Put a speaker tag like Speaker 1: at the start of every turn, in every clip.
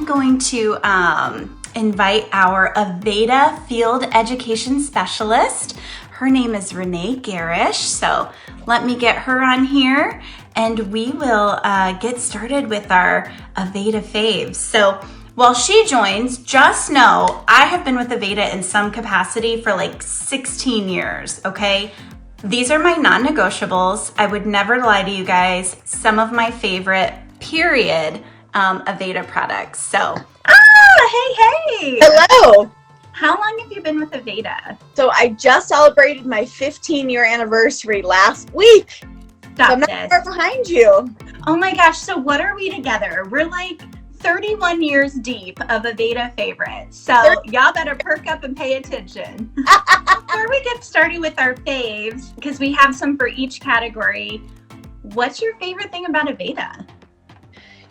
Speaker 1: going to invite our Aveda field education specialist. Her name is Renee Gerrish. So let me get her on here and we will get started with our Aveda faves. So while she joins, just know I have been with Aveda in some capacity for like 16 years, okay? These are my non-negotiables. I would never lie to you guys. Some of my favorite, period, Aveda products. So, hey.
Speaker 2: Hello.
Speaker 1: How long have you been with Aveda?
Speaker 2: So I just celebrated my 15-year anniversary last week.
Speaker 1: Stop
Speaker 2: so I'm not
Speaker 1: this.
Speaker 2: far behind you.
Speaker 1: Oh my gosh, so what are we together? We're like 31 years deep of Aveda favorites. So y'all better perk up and pay attention. Before we get started with our faves, because we have some for each category, what's your favorite thing about Aveda?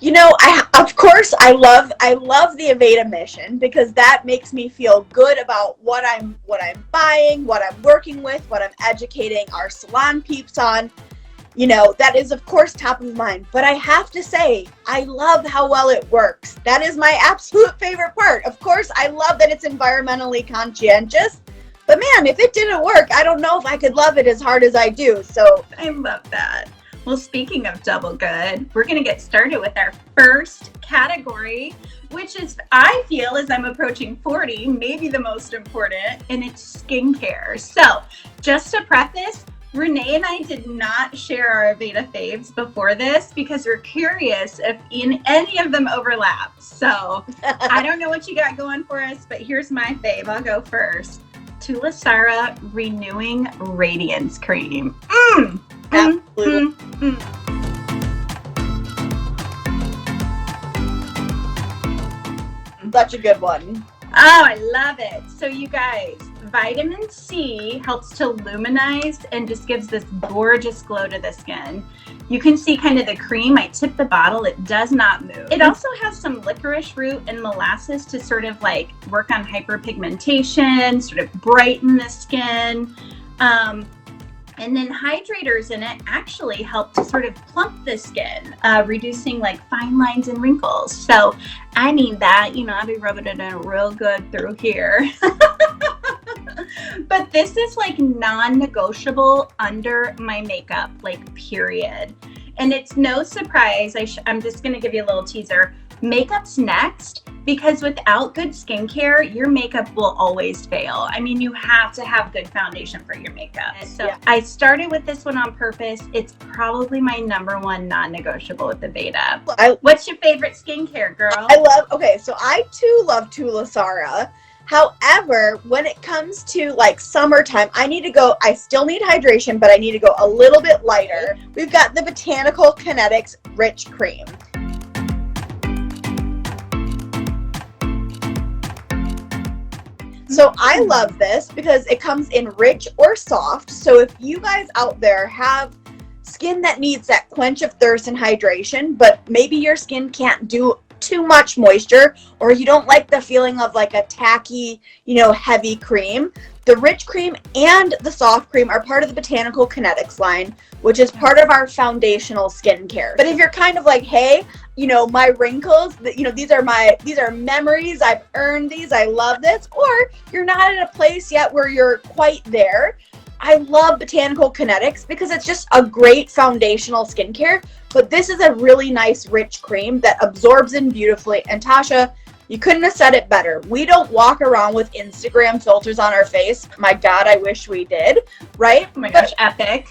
Speaker 2: You know, of course I love the Aveda mission because that makes me feel good about what I'm buying, what I'm working with, what I'm educating our salon peeps on. You know, that is of course top of mind, but I have to say, I love how well it works. That is my absolute favorite part. Of course, I love that it's environmentally conscientious, but man, if it didn't work, I don't know if I could love it as hard as I do. So
Speaker 1: I love that. Well, speaking of double good, we're going to get started with our first category, which is, I feel, as I'm approaching 40, maybe the most important, and it's skincare. So just to preface, Renee and I did not share our Aveda faves before this because we're curious if any of them overlap. So I don't know what you got going for us, but here's my fave. I'll go first. Tulasara Renewing Radiance Cream.
Speaker 2: absolutely. Such a good one.
Speaker 1: Oh, I love it. So you guys, vitamin C helps to luminize and just gives this gorgeous glow to the skin. You can see kind of the cream. I tipped the bottle. It does not move. It also has some licorice root and molasses to sort of like work on hyperpigmentation, sort of brighten the skin. And then hydrators in it actually help to sort of plump the skin, reducing like fine lines and wrinkles. So I need that, you know, I'll be rubbing it in real good through here. But this is like non-negotiable under my makeup, like period. And it's no surprise, I'm just gonna give you a little teaser. Makeup's next, because without good skincare, your makeup will always fail. I mean, you have to have good foundation for your makeup. So yeah. I started with this one on purpose. It's probably my number one non-negotiable with Aveda. What's your favorite skincare, girl?
Speaker 2: So I too love Tulasara. However, when it comes to like summertime, I still need hydration, but I need to go a little bit lighter. We've got the Botanical Kinetics Rich Cream. So I love this because it comes in rich or soft. So if you guys out there have skin that needs that quench of thirst and hydration, but maybe your skin can't do too much moisture, or you don't like the feeling of like a tacky, heavy cream, the rich cream and the soft cream are part of the Botanical Kinetics line, which is part of our foundational skincare. But if you're kind of like, hey, my wrinkles, these are memories, I've earned these, I love this, or you're not in a place yet where you're quite there, I love Botanical Kinetics because it's just a great foundational skincare, but this is a really nice rich cream that absorbs in beautifully. And Tasha, you couldn't have said it better. We don't walk around with Instagram filters on our face. My God, I wish we did, right?
Speaker 1: Oh my gosh, epic.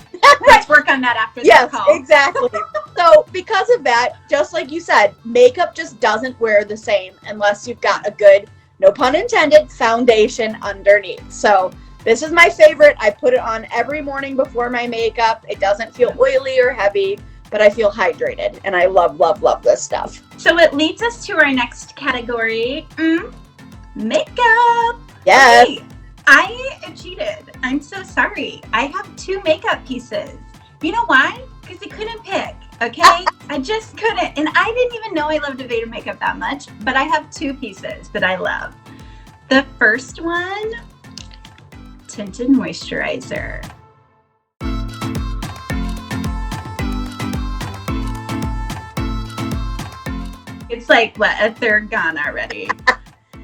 Speaker 1: Let's work on that after this call.
Speaker 2: Yes, exactly. So because of that, just like you said, makeup just doesn't wear the same unless you've got a good, no pun intended, foundation underneath. So this is my favorite. I put it on every morning before my makeup. It doesn't feel oily or heavy, but I feel hydrated, and I love, love, love this stuff.
Speaker 1: So it leads us to our next category, makeup.
Speaker 2: Yes.
Speaker 1: Okay, I cheated. I'm so sorry. I have 2 makeup pieces. You know why? Because I couldn't pick, okay? I just couldn't, and I didn't even know I loved Aveda makeup that much, but I have 2 pieces that I love. The first one, Tinted Moisturizer. It's like, what, a third gone already.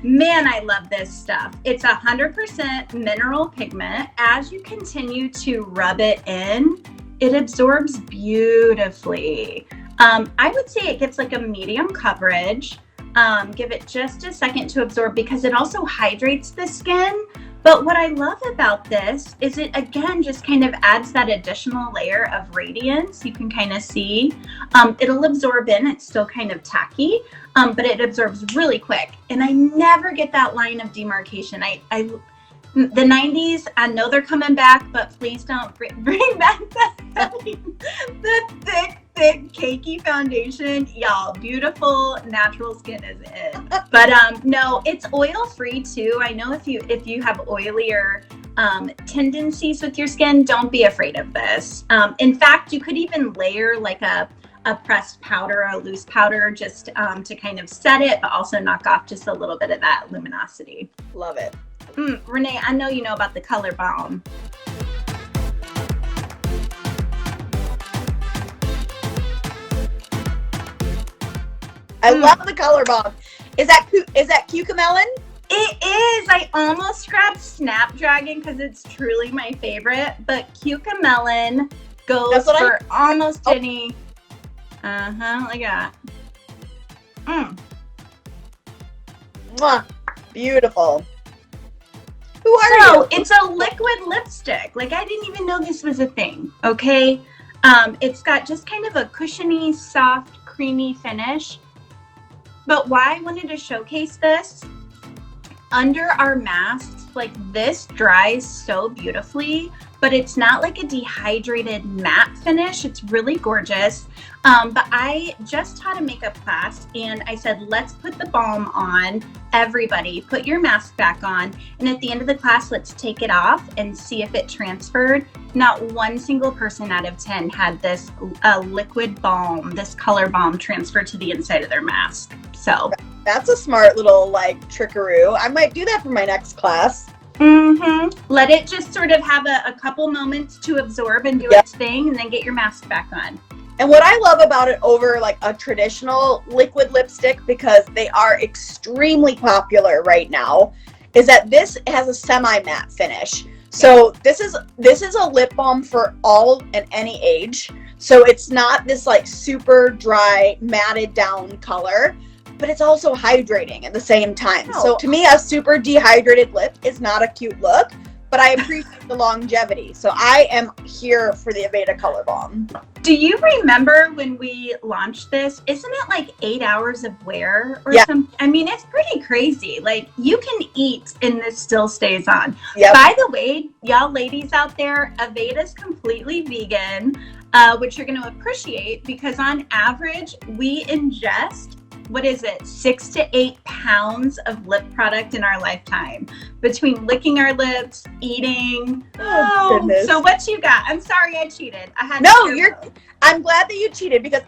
Speaker 1: Man, I love this stuff. It's 100% mineral pigment. As you continue to rub it in, it absorbs beautifully. I would say it gets like a medium coverage. Give it just a second to absorb because it also hydrates the skin. But what I love about this is it, again, just kind of adds that additional layer of radiance. You can kind of see. It'll absorb in. It's still kind of tacky, but it absorbs really quick. And I never get that line of demarcation. The 90s, I know they're coming back, but please don't bring back the thick, cakey foundation. Y'all, beautiful natural skin is in. But no, it's oil free too. I know if you have oilier tendencies with your skin, don't be afraid of this. In fact, you could even layer like a pressed powder, a loose powder, just to kind of set it, but also knock off just a little bit of that luminosity.
Speaker 2: Love it.
Speaker 1: Renee, I know you know about the Color Balm.
Speaker 2: I love the Color Balm. Is that cucamelon?
Speaker 1: It is. I almost grabbed Snapdragon because it's truly my favorite, but cucamelon goes for almost any. Like that.
Speaker 2: Mwah. Beautiful. Who are you?
Speaker 1: It's a liquid lipstick. Like, I didn't even know this was a thing, okay? It's got just kind of a cushiony, soft, creamy finish. But why I wanted to showcase this, under our masks, like this dries so beautifully, but it's not like a dehydrated matte finish. It's really gorgeous. But I just taught a makeup class and I said, let's put the balm on. Everybody, put your mask back on. And at the end of the class, let's take it off and see if it transferred. Not one single person out of 10 had this liquid balm, this Color Balm transfer to the inside of their mask. So
Speaker 2: that's a smart little like trickaroo. I might do that for my next class.
Speaker 1: Let it just sort of have a couple moments to absorb and do its thing, and then get your mask back on.
Speaker 2: And what I love about it over like a traditional liquid lipstick, because they are extremely popular right now, is that this has a semi-matte finish. So this is a lip balm for all and any age. So it's not this like super dry, matted down color, but it's also hydrating at the same time. So to me, a super dehydrated lip is not a cute look, but I appreciate the longevity. So I am here for the Aveda Color Balm.
Speaker 1: Do you remember when we launched this? Isn't it like 8 hours of wear or something? I mean, it's pretty crazy. Like, you can eat and this still stays on. Yep. By the way, y'all ladies out there, Aveda's completely vegan, which you're going to appreciate because on average, we ingest 6 to 8 pounds of lip product in our lifetime between licking our lips, eating. Oh, goodness. So what you got? I'm sorry I cheated.
Speaker 2: I'm glad that you cheated because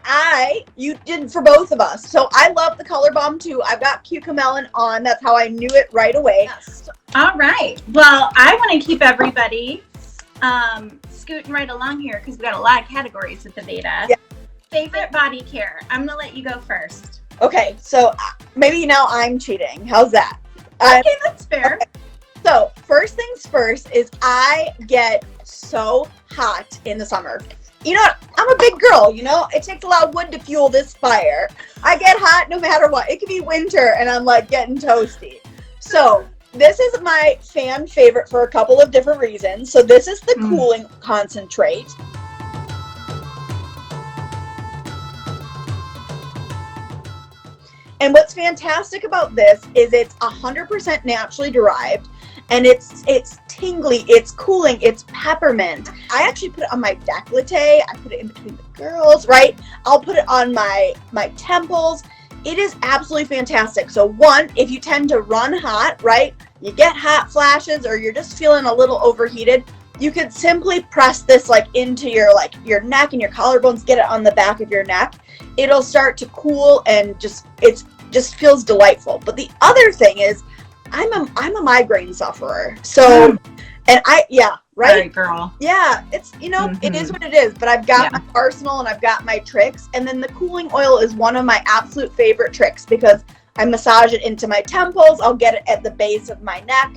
Speaker 2: you did for both of us. So I love the Color Balm too. I've got cucamelon on. That's how I knew it right away.
Speaker 1: Yes. All right. Well, I want to keep everybody scooting right along here because we got a lot of categories with Aveda. Yeah. Favorite body care. I'm going to let you go first.
Speaker 2: Okay, so maybe now I'm cheating. How's that?
Speaker 1: Okay, that's fair. Okay.
Speaker 2: So first things first is I get so hot in the summer. You know what? I'm a big girl, you know? It takes a lot of wood to fuel this fire. I get hot no matter what. It could be winter and I'm like getting toasty. So this is my fan favorite for a couple of different reasons. So this is the cooling concentrate. And what's fantastic about this is it's 100% naturally derived, and it's tingly, it's cooling, it's peppermint. I actually put it on my décolleté, I put it in between the girls, right? I'll put it on my temples. It is absolutely fantastic. So one, if you tend to run hot, right? You get hot flashes or you're just feeling a little overheated, you could simply press this like into your neck and your collarbones, get it on the back of your neck. It'll start to cool and it just feels delightful. But the other thing is I'm a migraine sufferer. So and right?
Speaker 1: Sorry, girl.
Speaker 2: Yeah, it's, it is what it is, but I've got my arsenal and I've got my tricks. And then the cooling oil is one of my absolute favorite tricks because I massage it into my temples. I'll get it at the base of my neck,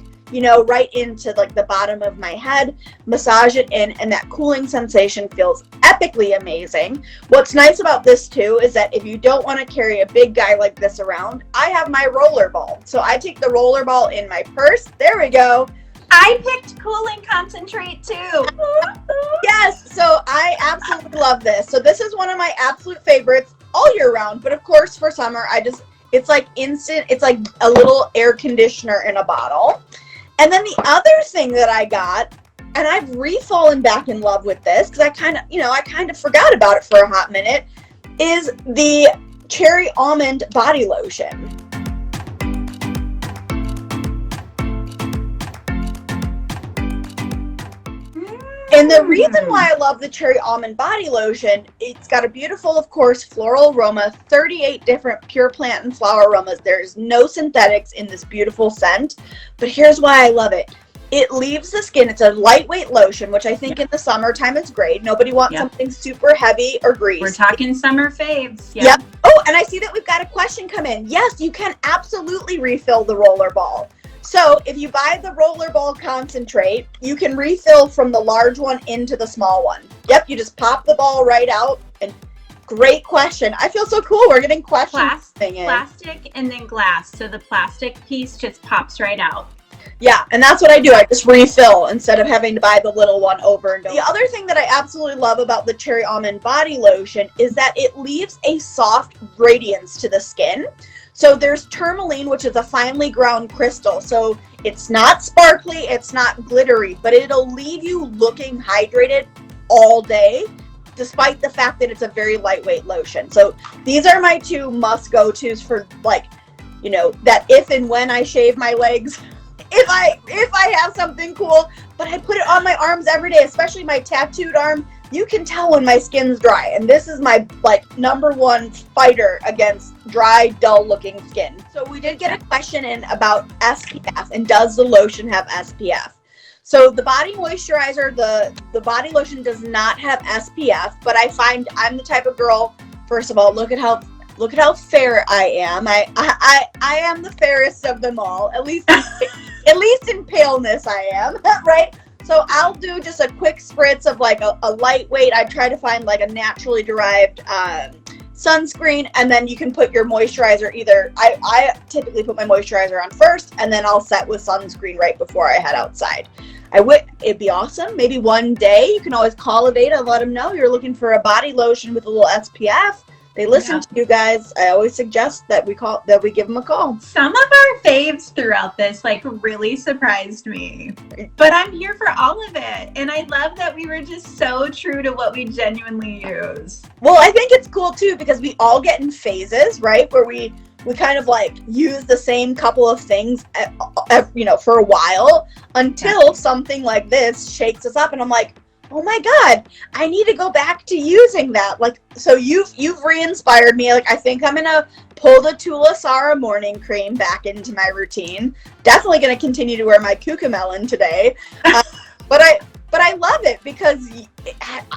Speaker 2: right into like the bottom of my head, massage it in, and that cooling sensation feels epically amazing. What's nice about this too is that if you don't want to carry a big guy like this around, I have my roller ball. So I take the roller ball in my purse. There we go.
Speaker 1: I picked cooling concentrate too.
Speaker 2: Yes, so I absolutely love this. So this is one of my absolute favorites all year round, but of course for summer, it's like instant, it's like a little air conditioner in a bottle. And then the other thing that I got, and I've re-fallen back in love with this because I kind of forgot about it for a hot minute, is the cherry almond body lotion. And the reason why I love the cherry almond body lotion, it's got a beautiful, of course, floral aroma, 38 different pure plant and flower aromas. There's no synthetics in this beautiful scent, but here's why I love it. It leaves the skin, it's a lightweight lotion, which I think in the summertime is great. Nobody wants something super heavy or greasy.
Speaker 1: We're talking summer faves.
Speaker 2: Yep. Oh, and I see that we've got a question come in. Yes, you can absolutely refill the roller ball. So if you buy the rollerball concentrate, you can refill from the large one into the small one. Yep, you just pop the ball right out. And great question. I feel so cool. We're getting questions.
Speaker 1: Plastic and then glass. So the plastic piece just pops right out.
Speaker 2: Yeah, and that's what I do. I just refill instead of having to buy the little one over and over. The other thing that I absolutely love about the cherry almond body lotion is that it leaves a soft radiance to the skin. So there's tourmaline, which is a finely ground crystal. So it's not sparkly, it's not glittery, but it'll leave you looking hydrated all day, despite the fact that it's a very lightweight lotion. So these are my two must go-tos for that if and when I shave my legs, if I have something cool, but I put it on my arms every day, especially my tattooed arm. You can tell when my skin's dry, and this is my number one fighter against dry, dull looking skin. So we did get a question in about SPF, and does the lotion have SPF? So the body moisturizer, the body lotion does not have SPF, but I find I'm the type of girl, first of all, look at how fair I am. I am the fairest of them all, at least in paleness I am, right? So I'll do just a quick spritz of a lightweight. I try to find a naturally derived sunscreen, and then you can put your moisturizer I typically put my moisturizer on first, and then I'll set with sunscreen right before I head outside. It'd be awesome. Maybe one day you can always call Aveda and let them know you're looking for a body lotion with a little SPF. They listen to you guys. I always suggest that we give them a call.
Speaker 1: Some of our faves throughout this really surprised me, but I'm here for all of it. And I love that we were just so true to what we genuinely use.
Speaker 2: Well, I think it's cool too, because we all get in phases, right? Where we kind of use the same couple of things, for a while until something like this shakes us up. And I'm like, oh my God, I need to go back to using that. So you've re-inspired me. I think I'm gonna pull the Tulasara morning cream back into my routine. Definitely gonna continue to wear my cucamelon today. But I love it because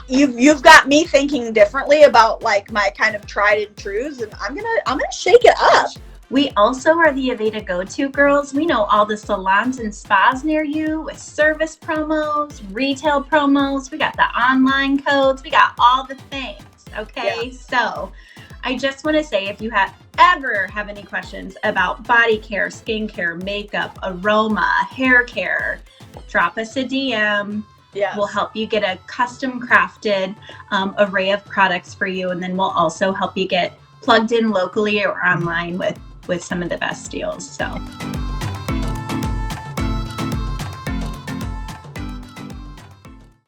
Speaker 2: you've got me thinking differently about my kind of tried and trues, and I'm gonna shake it up.
Speaker 1: We also are the Aveda go-to girls. We know all the salons and spas near you with service promos, retail promos. We got the online codes. We got all the things, okay? Yeah. So I just want to say, if you ever have any questions about body care, skincare, makeup, aroma, hair care, drop us a DM.
Speaker 2: Yes.
Speaker 1: We'll help you get a custom crafted array of products for you. And then we'll also help you get plugged in locally or online with some of the best deals. So